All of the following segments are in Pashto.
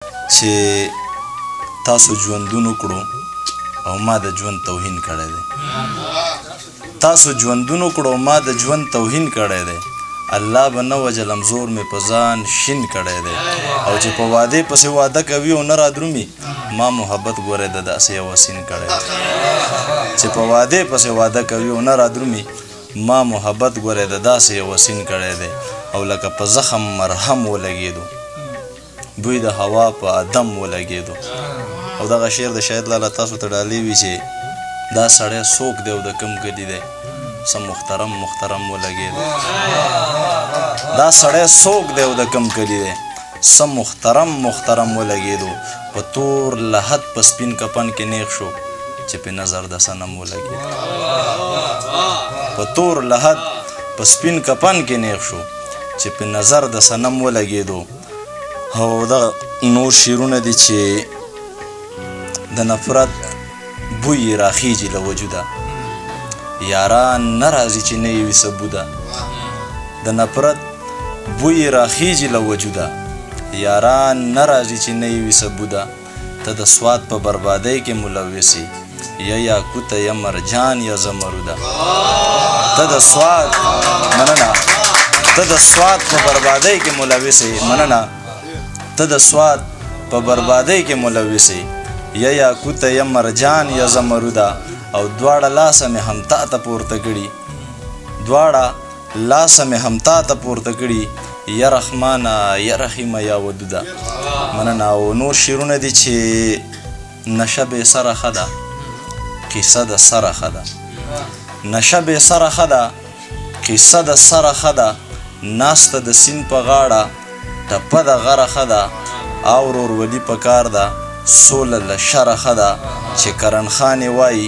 چې تاسو ژوندون وکړو او ما د ژوند توهین کړی دی. تاسو ژوندون وکړو ما د ژوند توهین کړی دی. الله به نه وجلم زور مې په ځان شین کړی دی. او چې په واده پسې واده کوي او نه رادرومي ما محبت ګورې د داسې یو سین کړی دی. چې په واده پسې واده کوي او نه رادرومي ما محبت ګورې د داسې یو سین کړی دی. او لکه په زخم مرهم ولګېدو بوی د هوا په ادم ولګېدو. او دغه شعر د شاهد لاله تاسو ته ډالۍ وي چې دا سړی څوک دی او د کوم کلي دی څه محترم ولګېدو. دا سړی څوک دی او د کوم کلي دی څه محترم ولګېدو. په تور لحد په سپین کفن کې نیغ شو چې په نظر د صنم ولګېدو. په تور لحد په سپین کفن کې نیغ شو چې په نظر د صنم ولګېدو. او دا نور شعرونه دي چې د نفرت بوی راخیجي له وجوده یاران نه راځي چې نه یې وي ثبوده. د نفرت بوی راخیجي له وجوده یاران نه راځي چې نه یې وي ثبوده. ته د سواد په بربادۍ کې ملوث یا یاقوت یا مرجان یا زمروده. ته د سواد مننه ته د سواد په بربادۍ کې ملوث مننه ته د سواد په بربادۍ کې ملوث یا یاقوت یا مرجان یا زمروده. او دواړه لاسه مې هم تا ته پورته کړي دواړه لاسه مې هم تا ته پورته کړي یا رحمانه یا رحیمه یا ودوده. مننه. او نور شعرونه دي چې نشه بې سره ښه ده قصه د سره ښه ده. نشه بې سره ښه ده قصه د سره ښه ده. ناسته د سیند په غاړه ټپه د غره ښه ده. او ورورولي په کار ده سوله له شره ښه ده. چې کرن خان وایي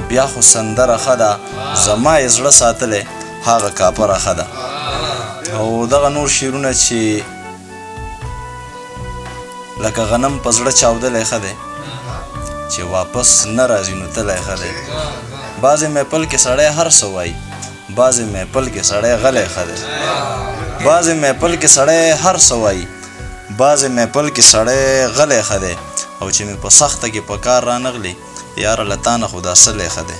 بیا خو سندره ښه ده. زما یې زړه ساتلی هغه کاپره ښه ده. او دغه نور شعرونه چې لکه غنم په زړه چاودلی ښه دی چې واپس نه راځي نو تلی ښه دی. بعضې محفل کې سړی هر څه وایي بعضې محفل کې سړی غلی ښه دی. بعضې محفل کې سړی هر څه وایي بعضې محفل کې سړی غلی ښه دی. او چې مې په سخته کې په کار رانغلي یاره له تا نه خو دا سلی ښه دی.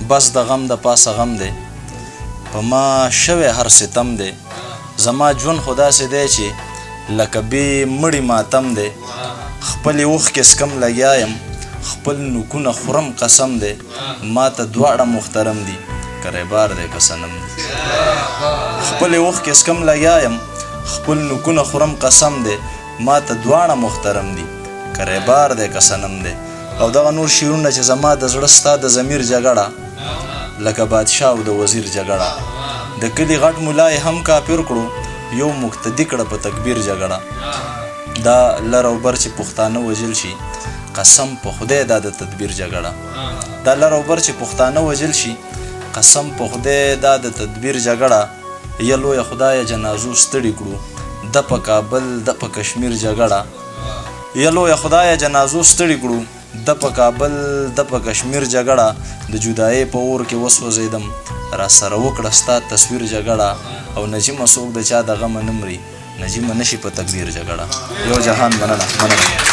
بس د غم د پاسه غم دی په ما شوی هر ستم دی. زما ژوند خو داسې دی چې لکه بې مړي ماتم دی. خپلې اوښکې سکم لګیا یم خپل نوکونه خورم قسم دی. ما ته دواړه محترم دي کریبار دی که صنم دی. خپلې اوښکې سکم لګیا یم خپل نوکونه خورم قسم دی. ما ته دواړه محترم دي کریبار دی که صنم دی. او دغه نور شعرونه چې زما د زړه ستا د ضمیر جګړه لکه بادشاه او د وزیر جګړه. د کلي غټ ملا یې هم کافر کړو یو مقتدي کړه په تکبیر جګړه. دا لر او بر چې پښتانه وژل شي قسم په خدای دا د تدبیر جګړه. دا لر او بر چې پښتانه وژل شي قسم په خدای دا د تدبیر جګړه. یا لویه خدایه جنازو ستړي کړو د په کابل د په کشمیر جګړه. یا لویه خدایه جنازو ستړي کړو د په کابل د په کشمیر جګړه. د جدایۍ په اور کې وسوځېدم را سره وکړه ستا تصویر جګړه. او نجیمه څوک د چا د غمه نه مري نجیمه نشي په تقدیر جګړه. یو جهان مننه.